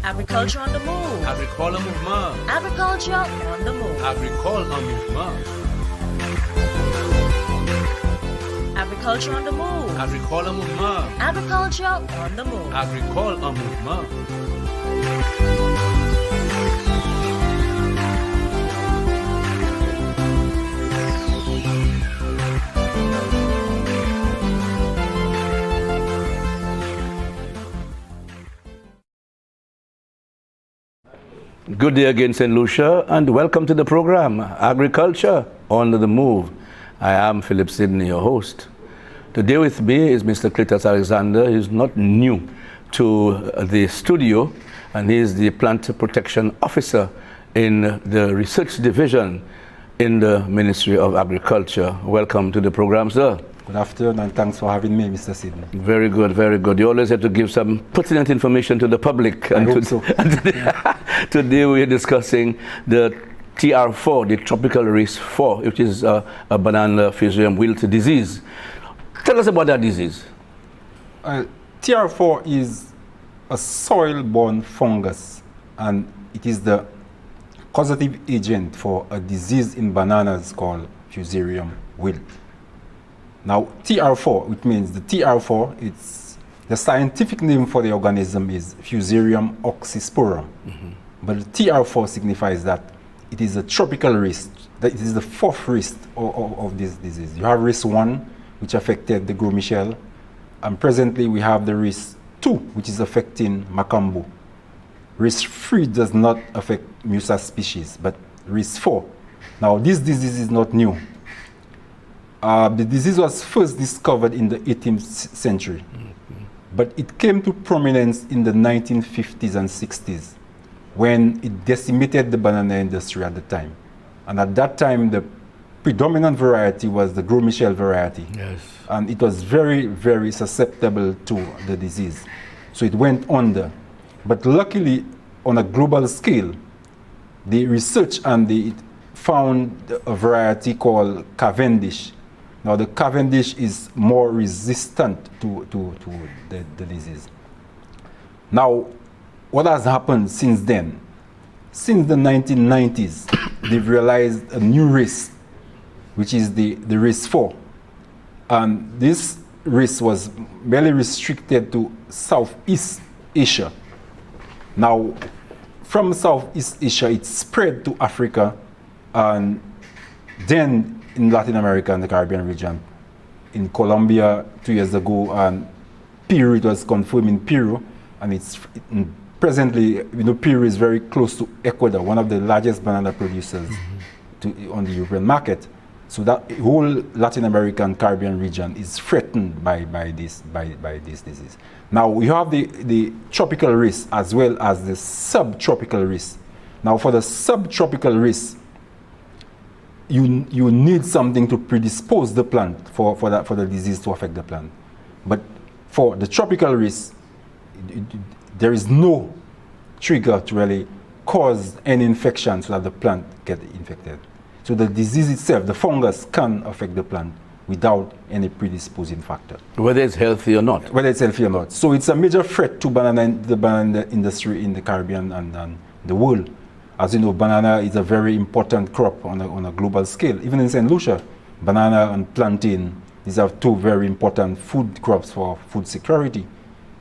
Agriculture on the move. Agricole en mouvement. Agriculture on the move. Agricole en mouvement. Agriculture on the move. Agricole en mouvement. Agriculture on the move. Agricole en mouvement. Good day again, St. Lucia, and welcome to the program, Agriculture on the Move. I am Philip Sidney, your host. Today with me is Mr. Cletus Alexander. He's not new to the studio, and he is the Plant Protection Officer in the Research Division in the Ministry of Agriculture. Welcome to the program, sir. Good afternoon, and thanks for having me, Mr. Sidney. Very good, very good. You always have to give some pertinent information to the public. I hope so. Today we are discussing the TR4, the Tropical Race 4, which is a banana fusarium wilt disease. Tell us about that disease. TR4 is a soil-borne fungus, and it is the causative agent for a disease in bananas called fusarium wilt. Now, TR4, which means the TR4, it's the scientific name for the organism is Fusarium oxysporum. But the TR4 signifies that it is a tropical risk, that it is the fourth risk of this disease. You have risk 1, which affected the Gros Michel, and presently we have the risk 2, which is affecting Macambo. Risk 3 does not affect Musa species, but risk 4. Now, this disease is not new. The disease was first discovered in the 18th century, but it came to prominence in the 1950s and 60s when it decimated the banana industry at the time. And at that time, the predominant variety was the Gros Michel variety. Yes. And it was very, very susceptible to the disease. So it went under. But luckily, on a global scale, the research and it found a variety called Cavendish. Now, the Cavendish is more resistant to the disease. Now, what has happened since then? Since the 1990s, they've realized a new risk, which is the risk 4. And this risk was merely restricted to Southeast Asia. Now, from Southeast Asia, it spread to Africa, and then in Latin America and the Caribbean region. In Colombia 2 years ago, and Peru, it was confirmed in Peru, and presently, Peru is very close to Ecuador, one of the largest banana producers on the European market. So that whole Latin American and Caribbean region is threatened by this disease. Now we have the tropical risk as well as the subtropical risk. Now for the subtropical risk, you need something to predispose the plant for the disease to affect the plant. But for the tropical risk, there is no trigger to really cause any infection so that the plant gets infected. So the disease itself, the fungus, can affect the plant without any predisposing factor. Whether it's healthy or not. Whether it's healthy or not. So it's a major threat to the banana industry in the Caribbean and the world. As you know, banana is a very important crop on a global scale. Even in St. Lucia, banana and plantain, these are two very important food crops for food security.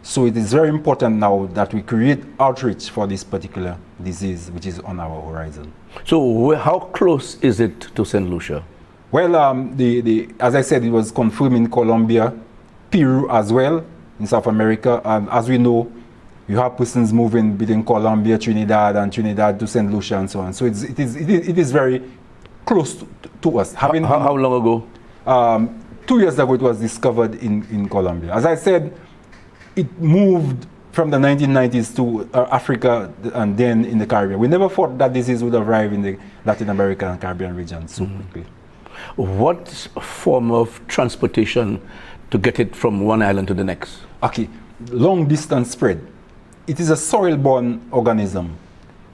So it is very important now that we create outreach for this particular disease, which is on our horizon. So how close is it to St. Lucia? Well, as I said, it was confirmed in Colombia, Peru as well, in South America. And as we know, you have persons moving between Colombia, Trinidad, and Trinidad to St. Lucia and so on. So it is very close to us. How long ago? 2 years ago, it was discovered in Colombia. As I said, it moved from the 1990s to Africa and then in the Caribbean. We never thought that disease would arrive in the Latin American and Caribbean region so quickly. What form of transportation to get it from one island to the next? Okay, long distance spread. It is a soil-borne organism.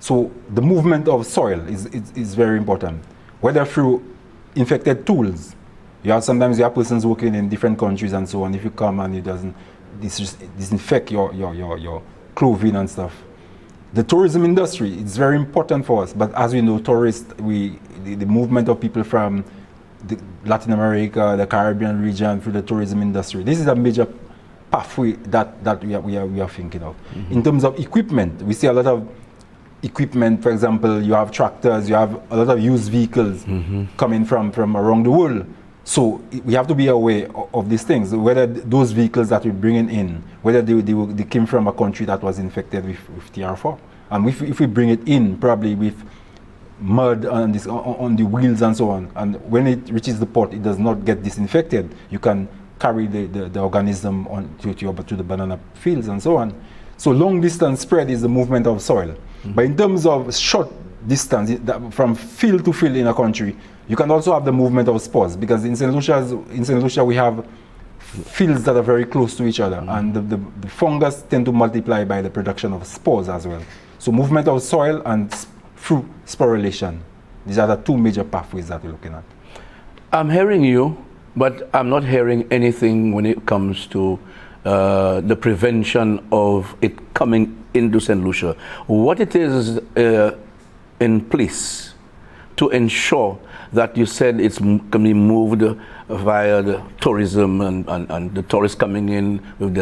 So the movement of soil is very important. Whether through infected tools, sometimes you have persons working in different countries and so on. If you come and disinfect your clothing and stuff. The tourism industry, it's very important for us, but as we know, the movement of people from Latin America, the Caribbean region through the tourism industry, this is a major pathway that we are thinking of. Mm-hmm. In terms of equipment, we see a lot of equipment. For example, you have tractors, you have a lot of used vehicles coming from around the world. So we have to be aware of these things, whether those vehicles that we're bringing in, whether they came from a country that was infected with TR4. And if we bring it in, probably with mud on the wheels and so on, and when it reaches the port, it does not get disinfected, you can carry the organism on to the banana fields and so on. So long distance spread is the movement of soil. Mm-hmm. But in terms of short distance, from field to field in a country, you can also have the movement of spores, because in St. Lucia we have fields that are very close to each other, and the fungus tend to multiply by the production of spores as well. So movement of soil and through sporulation, these are the two major pathways that we're looking at. I'm hearing you, but I'm not hearing anything when it comes to the prevention of it coming into St. Lucia. What it is in place to ensure that you said it's can be moved via the tourism and the tourists coming in with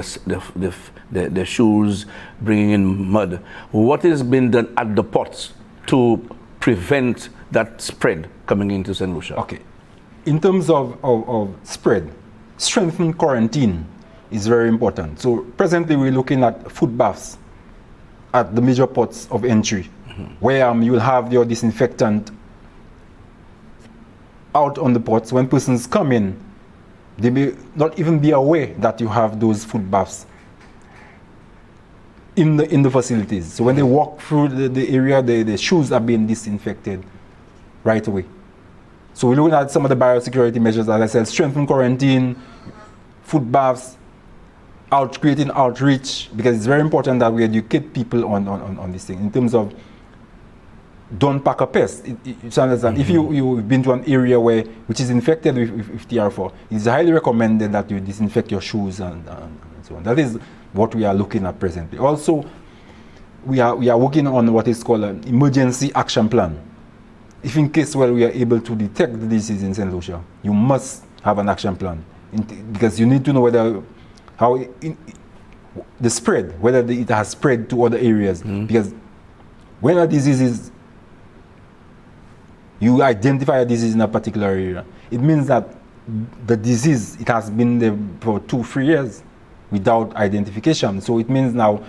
their shoes, bringing in mud. What has been done at the ports to prevent that spread coming into St. Lucia? Okay. In terms of spread, strengthened quarantine is very important. So presently we're looking at foot baths at the major ports of entry, where you will have your disinfectant out on the ports. When persons come in, they may not even be aware that you have those foot baths in the facilities. So when they walk through the area, the shoes are being disinfected right away. So we're looking at some of the biosecurity measures, as I said, strengthen quarantine, foot baths, creating outreach, because it's very important that we educate people on this thing in terms of don't pack a pest. You understand? If you've been to an area which is infected with TR4, it's highly recommended that you disinfect your shoes and so on. That is what we are looking at presently. Also, we are working on what is called an emergency action plan. If in case we are able to detect the disease in St. Lucia, you must have an action plan, because you need to know the spread, whether it has spread to other areas. Because when a disease is, you identify a disease in a particular area, it means that the disease, it has been there for 2-3 years without identification. So it means now,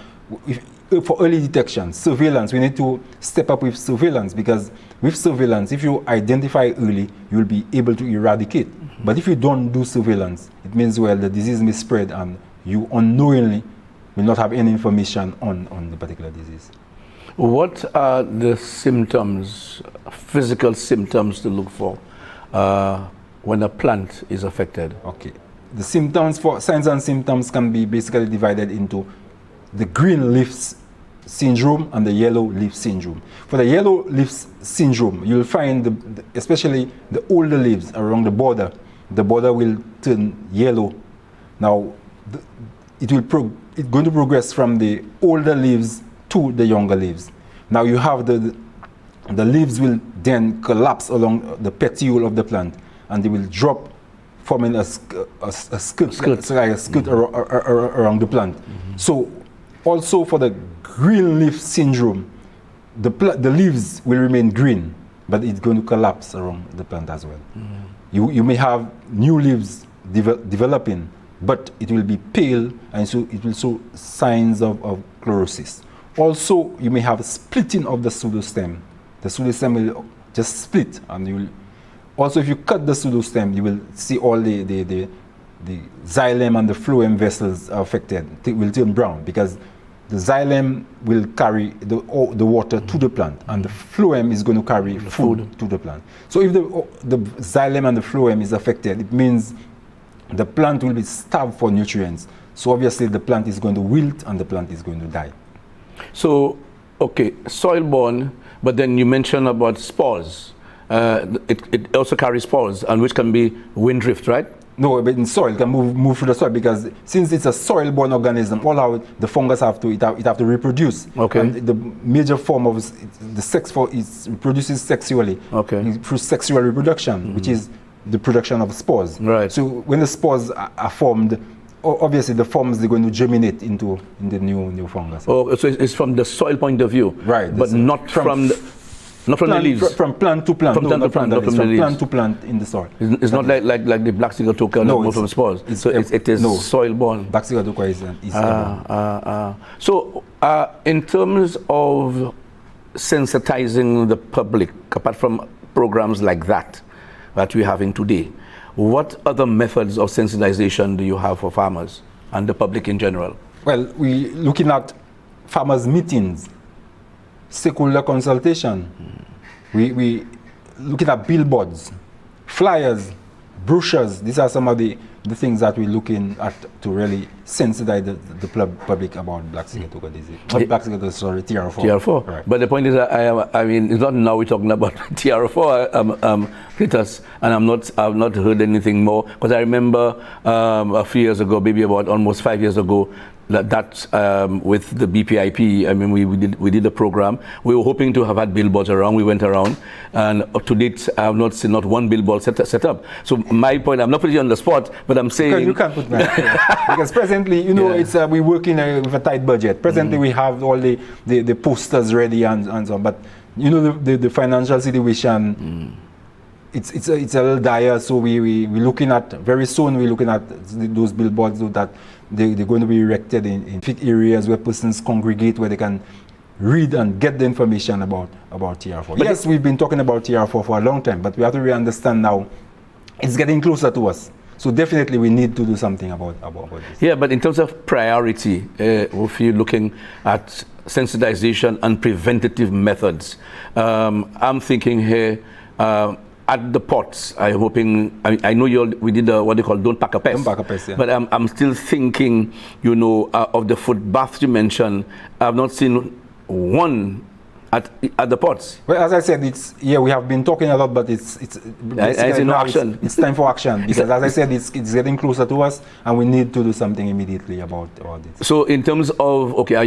for early detection, surveillance, we need to step up with surveillance, because with surveillance, if you identify early, you'll be able to eradicate. But if you don't do surveillance, it means, the disease may spread and you unknowingly will not have any information on the particular disease. What are the symptoms, physical symptoms to look for when a plant is affected? Okay. The symptoms, signs and symptoms can be basically divided into the green leaf syndrome and the yellow leaf syndrome. For the yellow leaf syndrome, you'll find especially the older leaves around the border will turn yellow. Now, it's going to progress from the older leaves to the younger leaves. Now you have the leaves will then collapse along the petiole of the plant, and they will drop, forming a skirt around the plant. So also for the green leaf syndrome, the leaves will remain green, but it's going to collapse around the plant as well. You may have new leaves developing, but it will be pale, and so it will show signs of chlorosis. Also, you may have splitting of the pseudostem. The pseudostem will just split, and you will. Also, if you cut the pseudostem, you will see all the xylem and the phloem vessels are affected. It will turn brown, because the xylem will carry the water to the plant, and the phloem is going to carry food to the plant. So if the xylem and the phloem is affected, it means the plant will be starved for nutrients. So obviously the plant is going to wilt and the plant is going to die. So, okay, soil-borne, but then you mentioned about spores. It also carries spores, and which can be wind drift, right? No, but in soil, it can move through the soil because since it's a soil-borne organism, all out the fungus have to reproduce. Okay. And the major form of the sex for it reproduces sexually. Okay. Through sexual reproduction, which is the production of spores. Right. So when the spores are formed, obviously the forms they're going to germinate into the new fungus. Oh, so it's from the soil point of view, Right. But not from the leaves. From plant to plant. From plant to plant, not from the leaves. Plant to plant in the soil. It's not like the black sigatoka, No, no, from spores. It is no. soil-borne. Black sigatoka is airborne. So, in terms of sensitizing the public, apart from programs like that we're having today, what other methods of sensitization do you have for farmers and the public in general? Well, we looking at farmers' meetings, stakeholder consultation. We looking at billboards, flyers, brochures. These are some of the things that we're looking at to really sensitize the public about black sigatoka disease. Not black sigatoka, sorry, TR4. TR4. Right. But the point is, I mean, it's not now we're talking about TR4, Cletus, and I've not heard anything more, because I remember a few years ago, maybe about almost 5 years ago, that with the BPIP, I mean, we did a program. We were hoping to have had billboards around. We went around, and up to date, I have not seen not one billboard set up. So my point, I'm not putting you on the spot, but I'm saying you can't put that because presently, it's we're working with a tight budget. Presently, we have all the posters ready and so on. But the financial situation. It's a little dire, so we're looking at, very soon we're looking at those billboards so that they're going to be erected in fit areas where persons congregate, where they can read and get the information about TR4. But yes, we've been talking about TR4 for a long time, but we have to really understand now it's getting closer to us. So definitely we need to do something about this. Yeah, but in terms of priority, if you're looking at sensitization and preventative methods, I'm thinking here, at the pots, I'm hoping, I know we did what they call Don't Pack a Pest. Don't Pack a Pest, yeah. But I'm still thinking, of the foot baths you mentioned, I've not seen one at the pots. Well, as I said, we have been talking a lot, but it's in action. It's time for action because, as I said, it's getting closer to us, and we need to do something immediately about this. So, in terms of I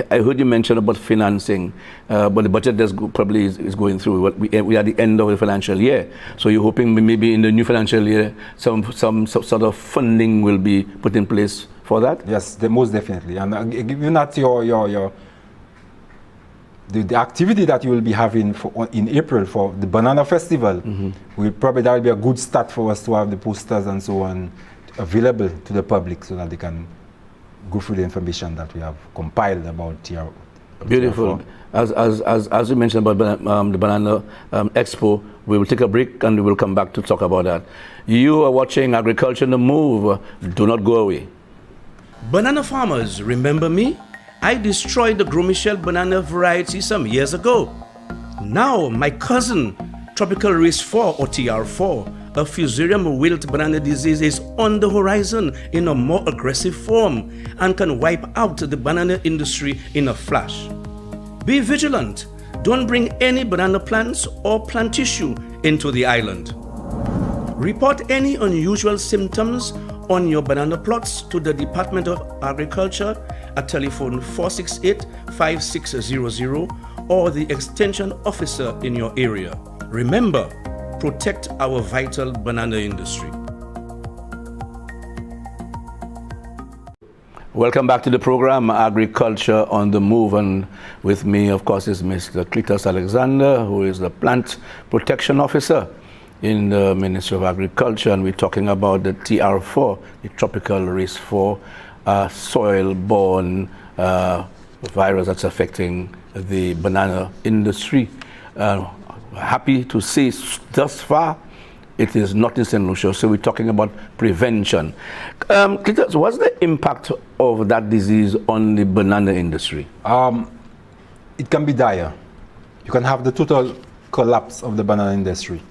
heard you mention about financing, but the budget probably is going through. We are at the end of the financial year, so you're hoping maybe in the new financial year some sort of funding will be put in place for that. Yes, most definitely, and given that the activity that you will be having in April for the Banana Festival, that will be a good start for us to have the posters and so on available to the public so that they can go through the information that we have compiled about TR. Beautiful. As you mentioned about the Banana Expo, we will take a break and we will come back to talk about that. You are watching Agriculture on the Move. Do not go away. Banana farmers, remember me? I destroyed the Gros Michel banana variety some years ago. Now my cousin, Tropical Race 4 or TR4, a Fusarium wilt banana disease, is on the horizon in a more aggressive form and can wipe out the banana industry in a flash. Be vigilant. Don't bring any banana plants or plant tissue into the island. Report any unusual symptoms on your banana plots to the Department of Agriculture at telephone 468-5600 or the extension officer in your area. Remember, protect our vital banana industry. Welcome back to the program, Agriculture on the Move, and with me, of course, is Mr. Cletus Alexander, who is the Plant Protection Officer in the Ministry of Agriculture, and we're talking about the TR4, the Tropical Race 4, soil-borne virus that's affecting the banana industry. Happy to say thus far, it is not in St. Lucia, so we're talking about prevention. Cletus, what's the impact of that disease on the banana industry? It can be dire. You can have the total collapse of the banana industry.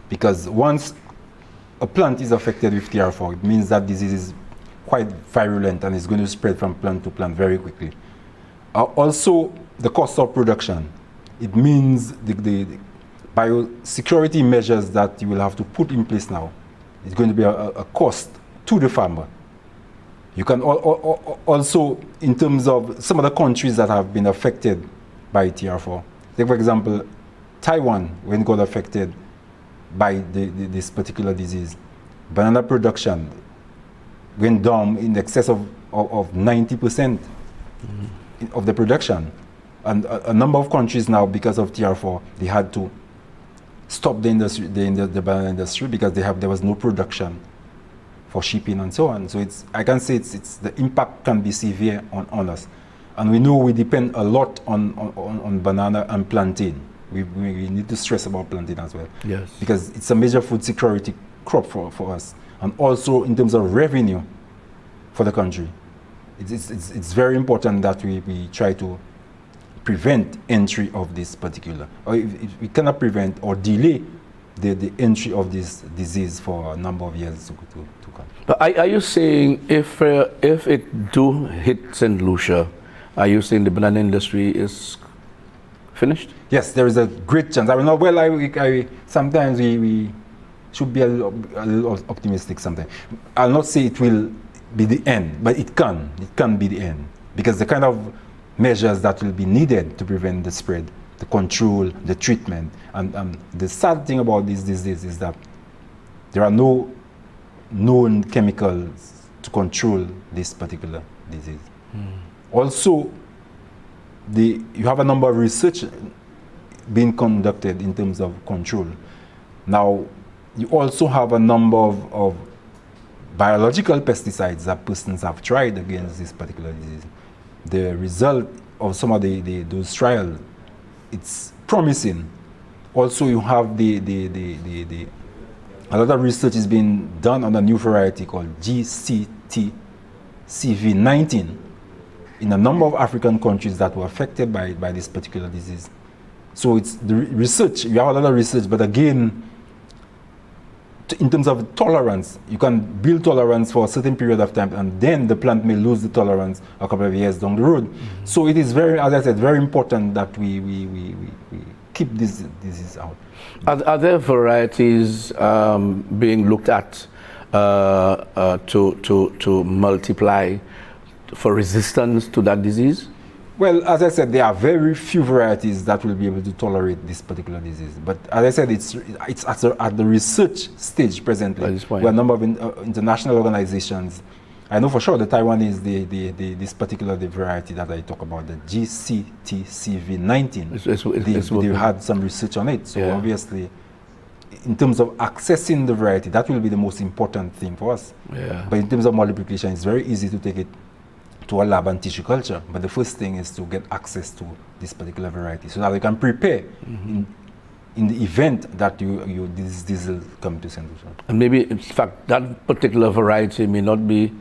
Because once a plant is affected with TR4, it means that disease is quite virulent and it's going to spread from plant to plant very quickly. Also, the cost of production. It means the biosecurity measures that you will have to put in place now it's going to be a cost to the farmer. You can also, in terms of some of the countries that have been affected by TR4, take for example, Taiwan, when it got affected by this particular disease, banana production went down in excess of 90% of the production. And a number of countries now, because of TR4, they had to stop the industry, the banana industry, because there was no production for shipping and so on. So I can say it's the impact can be severe on us. And we know we depend a lot on banana and plantain. We need to stress about plantain as well. Yes. Because it's a major food security crop for us. And also in terms of revenue for the country. It's very important that we try to prevent entry of this particular, or if we cannot prevent or delay the entry of this disease for a number of years to come. But are you saying if it do hit St. Lucia, are you saying the banana industry is finished? Yes, there is a great chance. I mean, well, sometimes we should be a little optimistic sometimes. I'll not say it will be the end, but it can be the end, because the kind of measures that will be needed to prevent the spread, the control, the treatment, and the sad thing about this disease is that there are no known chemicals to control this particular disease. Also, you have a number of research being conducted in terms of control. Now, you also have a number of biological pesticides that persons have tried against this particular disease. The result of some of those trials, it's promising. Also, you have a lot of research is being done on a new variety called GCT-CV19 in a number of African countries that were affected by this particular disease. So it's the research, you have a lot of research, but again, in terms of tolerance, you can build tolerance for a certain period of time, and then the plant may lose the tolerance a couple of years down the road. So it is very, as I said, very important that we keep this disease out. Are there varieties being looked at to multiply for resistance to that disease? Well, as I said, there are very few varieties that will be able to tolerate this particular disease. But as I said, it's at the research stage presently. At this point. Where a number of international organizations, I know for sure the Taiwan is this particular variety that I talk about, the GCT-CV19. They've had some research on it. So yeah. Obviously, in terms of accessing the variety, that will be the most important thing for us. Yeah. But in terms of multiplication, it's very easy to take it to a lab and tissue culture, but the first thing is to get access to this particular variety so that we can prepare in the event that this will come to St. Lucia. And maybe, in fact, that particular variety may not be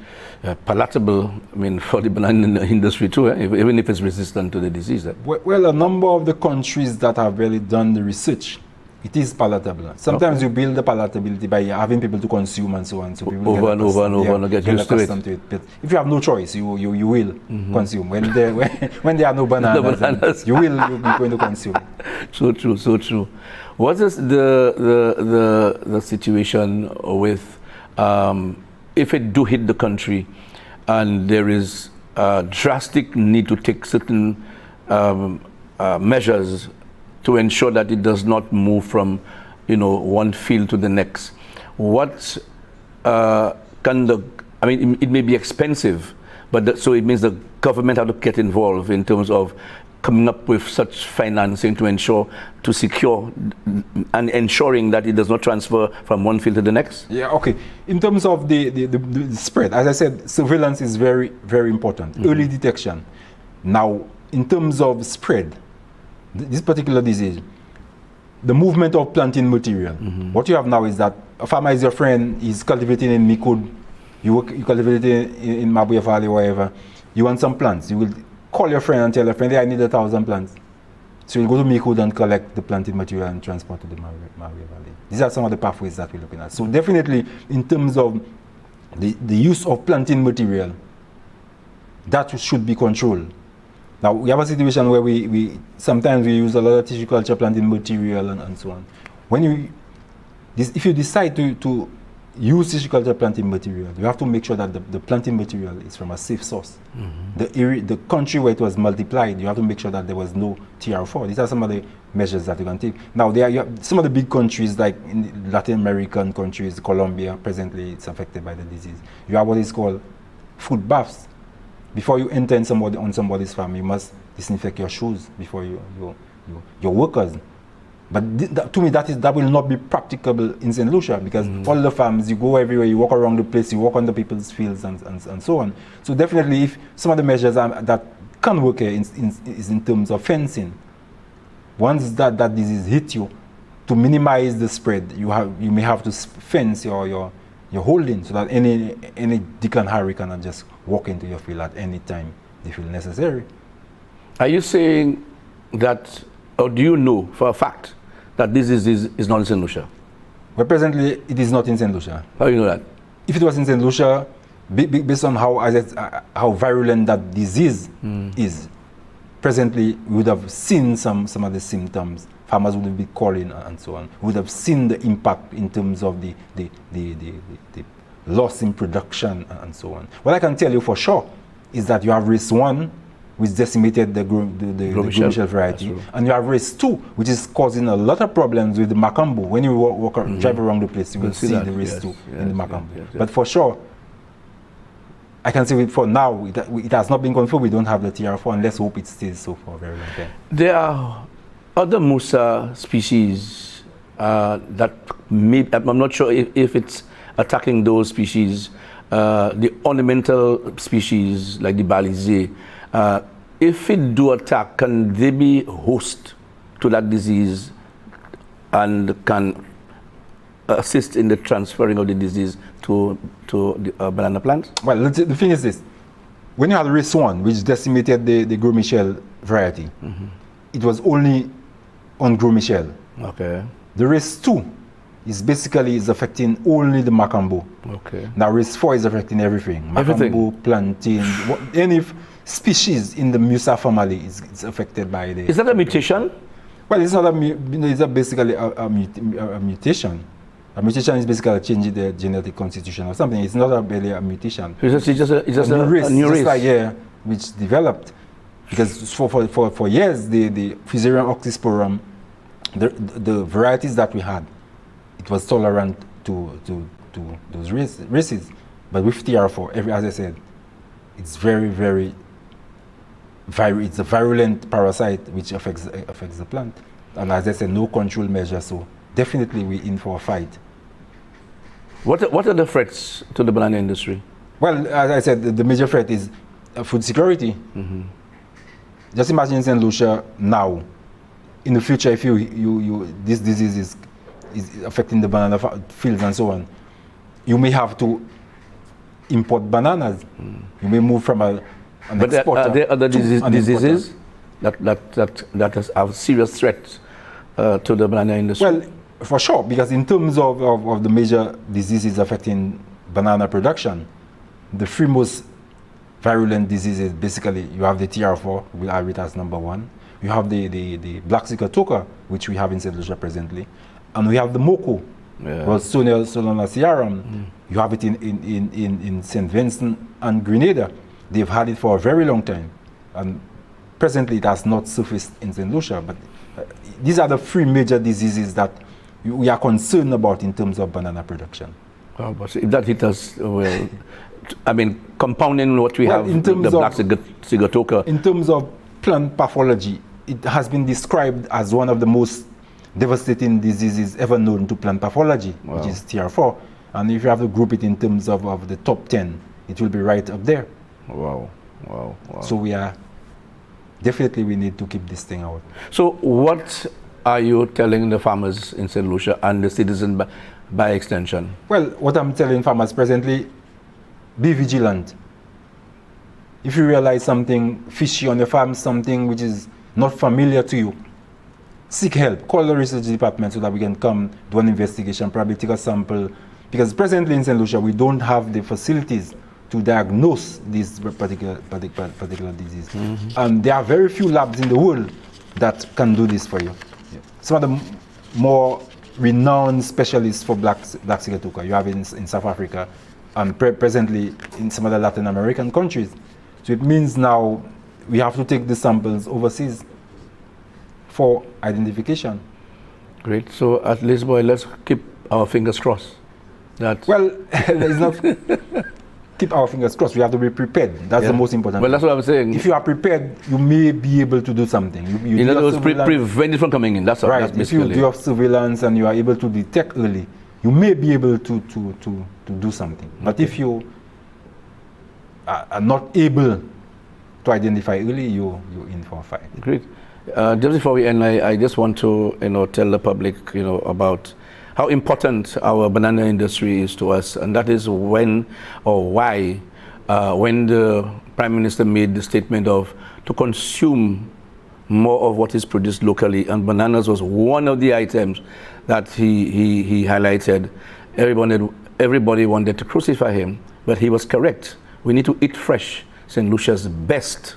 palatable, for the banana industry too, even if it's resistant to the disease. Well, a number of the countries that have really done the research, it is palatable. Sometimes you build the palatability by having people to consume and so on. So people over and get used to it. But if you have no choice, you will consume. When there are no bananas, you'll be going to consume. So true. What is the situation with if it do hit the country and there is a drastic need to take certain measures to ensure that it does not move from, one field to the next? What it may be expensive, but so it means the government have to get involved in terms of coming up with such financing to secure and ensuring that it does not transfer from one field to the next? Yeah, okay. In terms of the spread, as I said, surveillance is very, very important. Early detection. Now, in terms of spread, this particular disease, the movement of planting material. What you have now is that a farmer is your friend, he's cultivating in Mikud, you cultivate in Mabuya Valley, wherever. You want some plants, you will call your friend and tell your friend, hey, I need 1,000 plants. So you'll go to Mikud and collect the planting material and transport to the Mabuya Valley. These are some of the pathways that we're looking at. So definitely, in terms of the use of planting material, that should be controlled. Now, we have a situation where we sometimes we use a lot of tissue culture planting material and so on. If you decide to use tissue-culture planting material, you have to make sure that the planting material is from a safe source. The country where it was multiplied, you have to make sure that there was no TR4. These are some of the measures that you can take. Now, you have some of the big countries, like in Latin American countries, Colombia, presently it's affected by the disease. You have what is called food baths. Before you enter on somebody's farm, you must disinfect your shoes before your workers. But to me, that will not be practicable in St. Lucia, because all the farms, you go everywhere, you walk around the place, you walk on the people's fields and so on. So definitely, if some of the measures that can work here is in terms of fencing. Once that disease hits you, to minimize the spread, you may have to fence your holding, so that any Dick and Harry can just walk into your field at any time they feel necessary. Are you saying that, or do you know for a fact that this is not in St. Lucia? Well, presently it is not in St. Lucia. How do you know that? If it was in St. Lucia, based on how virulent that disease is, presently we would have seen some of the symptoms. Farmers would be calling and so on. We would have seen the impact in terms of the loss in production and so on. What I can tell you for sure is that you have race 1, which decimated the Grumishel variety, and you have race 2, which is causing a lot of problems with the Macambo. When you drive around the place, you will see the race 2 in the Macambo. Yes. But for sure, I can say for now, it has not been confirmed. We don't have the TR4, and let's hope it stays so for a very long time. There are other Musa species that I'm not sure if it's attacking those species, the ornamental species like the Balize. If it do attack, can they be host to that disease and can assist in the transferring of the disease to the banana plants? Well, the thing is this. When you had race 1, which decimated the Gros Michel variety, it was only on Gros Michel. Okay. The race 2 is affecting only the Macambo. Okay. Now race 4 is affecting everything. Macambo, plantain, any species in the Musa family is affected by the... Is that a mutation? Well, it's not it's basically a mutation. A mutation is basically changing the genetic constitution or something. It's not really a mutation. It's just a new race. Like, which developed. Because for years, the Fusarium oxysporum, the varieties that we had, it was tolerant to those races. But with TR4, as I said, it's very it's a virulent parasite which affects the plant. And as I said, no control measure, so definitely we're in for a fight. What are the threats to the banana industry? Well, as I said, the major threat is food security. Just imagine St. Lucia now. In the future, if this disease is affecting the banana fields and so on, you may have to import bananas. You may move from an exporter. Are there other diseases that have serious threats to the banana industry? Well, for sure, because in terms of the major diseases affecting banana production, the three most virulent diseases, basically, you have the TR4, we'll have it as number 1. You have the black sickle toka, which we have in St. Lucia presently, and we have the moko, Ralstonia solanacearum. You have it in St. Vincent and Grenada. They've had it for a very long time, and presently it has not surfaced in St. Lucia. But these are the 3 major diseases that we are concerned about in terms of banana production. Oh, but if that hit us, well, I mean, compounding what we have, in terms the black sickle toka. In terms of plant pathology, it has been described as one of the most devastating diseases ever known to plant pathology, which is TR4. And if you have to group it in terms of the top 10, it will be right up there. Wow. So we need to keep this thing out. So what are you telling the farmers in St. Lucia and the citizens by extension? Well, what I'm telling farmers presently, be vigilant. If you realize something fishy on your farm, something which is not familiar to you, seek help. Call the research department so that we can come do an investigation, probably take a sample. Because presently in St. Lucia, we don't have the facilities to diagnose this particular disease. And there are very few labs in the world that can do this for you. Some of the more renowned specialists for black sigatoka. You have in South Africa and presently in some other Latin American countries. So it means now we have to take the samples overseas for identification. Great. So at least, boy, let's keep our fingers crossed. Well, there's not keep our fingers crossed. We have to be prepared. That's the most important. Well, that's what I'm saying. If you are prepared, you may be able to do something. You in other words, prevent it from coming in. That's right. That's if you do have surveillance and you are able to detect early, you may be able to do something. But if you are not able to identify early, you're in for a fight. Great. Just before we end, I just want to tell the public about how important our banana industry is to us, and that is when the Prime Minister made the statement of to consume more of what is produced locally, and bananas was one of the items that he highlighted. Everybody wanted to crucify him, but he was correct. We need to eat fresh, St. Lucia's best.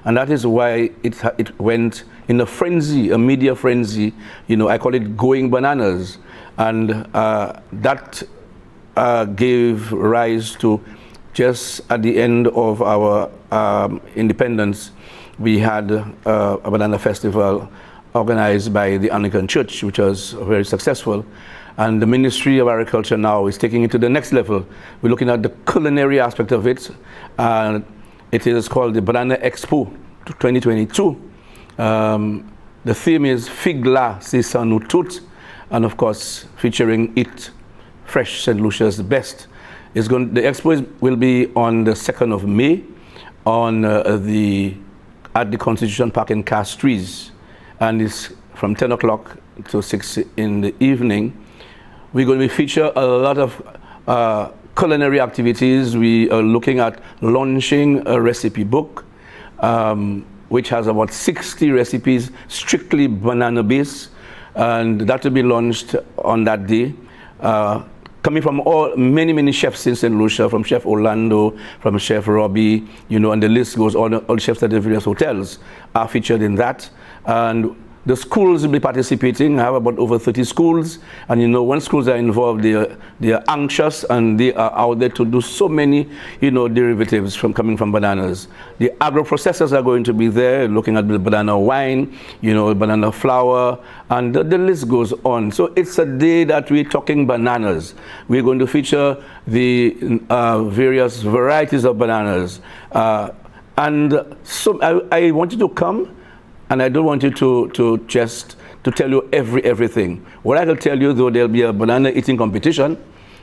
And that is why it went in a frenzy, a media frenzy. I call it going bananas. And that gave rise to, just at the end of our independence, we had a banana festival organized by the Anglican Church, which was very successful. And the Ministry of Agriculture now is taking it to the next level. We're looking at the culinary aspect of it. It is called the Banana Expo 2022. The theme is Figla Sisanutut, and of course featuring Eat Fresh, St. Lucia's best. The expo will be on the 2nd of May at the Constitution Park in Castries, and it's from 10 o'clock to 6 in the evening. We're going to feature a lot of culinary activities. We are looking at launching a recipe book, which has about 60 recipes, strictly banana based, and that will be launched on that day. Coming from many chefs in St. Lucia, from Chef Orlando, from Chef Robbie, and the list goes on. All chefs at the various hotels are featured in that. And the schools will be participating. I have about over 30 schools, and when schools are involved, they are anxious and they are out there to do so many, derivatives coming from bananas. The agro-processors are going to be there, looking at the banana wine, banana flour, and the list goes on. So it's a day that we're talking bananas. We're going to feature the various varieties of bananas, and so I want you to come. And I don't want you to just tell you everything. What I can tell you, though, there'll be a banana eating competition,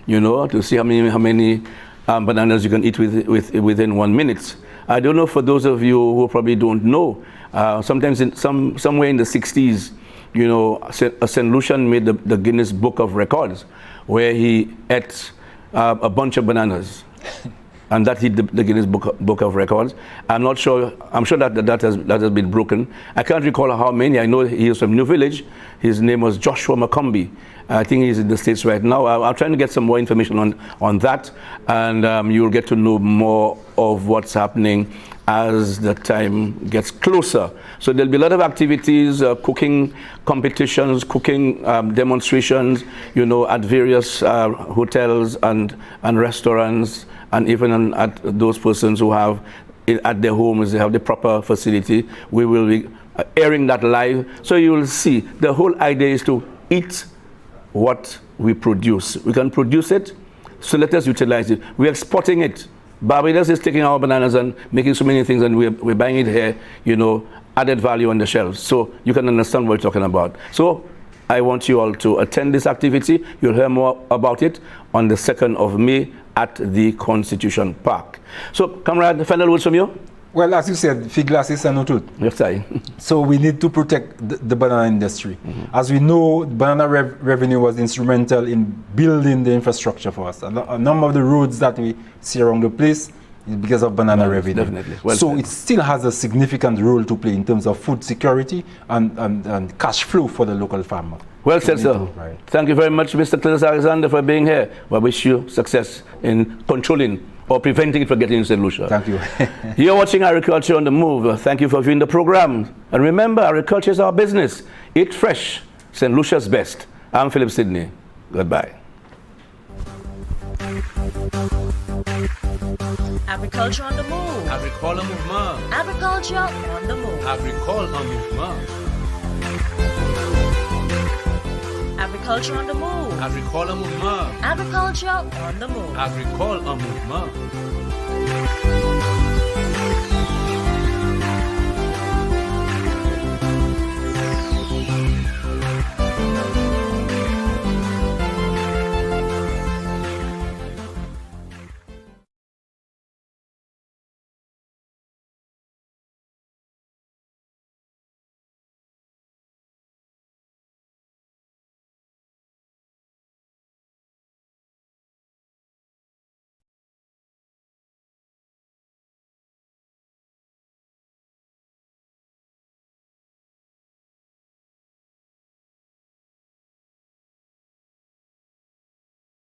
to see how many bananas you can eat within 1 minute. I don't know, for those of you who probably don't know, sometimes somewhere in the 60s, a St. Lucian made the Guinness Book of Records, where he ate a bunch of bananas. And that hit the Guinness Book of Records. I'm not sure. I'm sure that has been broken. I can't recall how many. I know he is from New Village. His name was Joshua McCombie. I think he's in the States right now. I'm trying to get some more information on that, and you'll get to know more of what's happening as the time gets closer. So there'll be a lot of activities, cooking competitions, cooking demonstrations, at various hotels and restaurants, and even at those persons who have at their homes, they have the proper facility. We will be airing that live, so you will see. The whole idea is to eat what we produce. We can produce it, so let us utilize it. We're exporting it. Barbados is taking our bananas and making so many things, and we're buying it here, added value on the shelves. So you can understand what we're talking about. So I want you all to attend this activity. You'll hear more about it on the 2nd of May at the Constitution Park. So, comrade, final words from you? Well, as you said, Figlas is a truth. Yes, I. So we need to protect the banana industry. Mm-hmm. As we know, banana revenue was instrumental in building the infrastructure for us. A number of the roads that we see around the place is because of banana revenue. Definitely. Well so said. It still has a significant role to play in terms of food security and cash flow for the local farmer. Well said, sir. Right. Thank you very much, Mr. Cletus Alexander, for being here. I wish you success in controlling or preventing it from getting into St. Lucia. Thank you. You're watching Agriculture on the Move. Thank you for viewing the program. And remember, agriculture is our business. Eat fresh, St. Lucia's best. I'm Philip Sidney. Goodbye. Agriculture on the move. Agricole en mouvement. Agriculture on the move. Agricole en mouvement. Agriculture on the move. Agricole en mouvement. Agriculture on the move. Agricole en mouvement.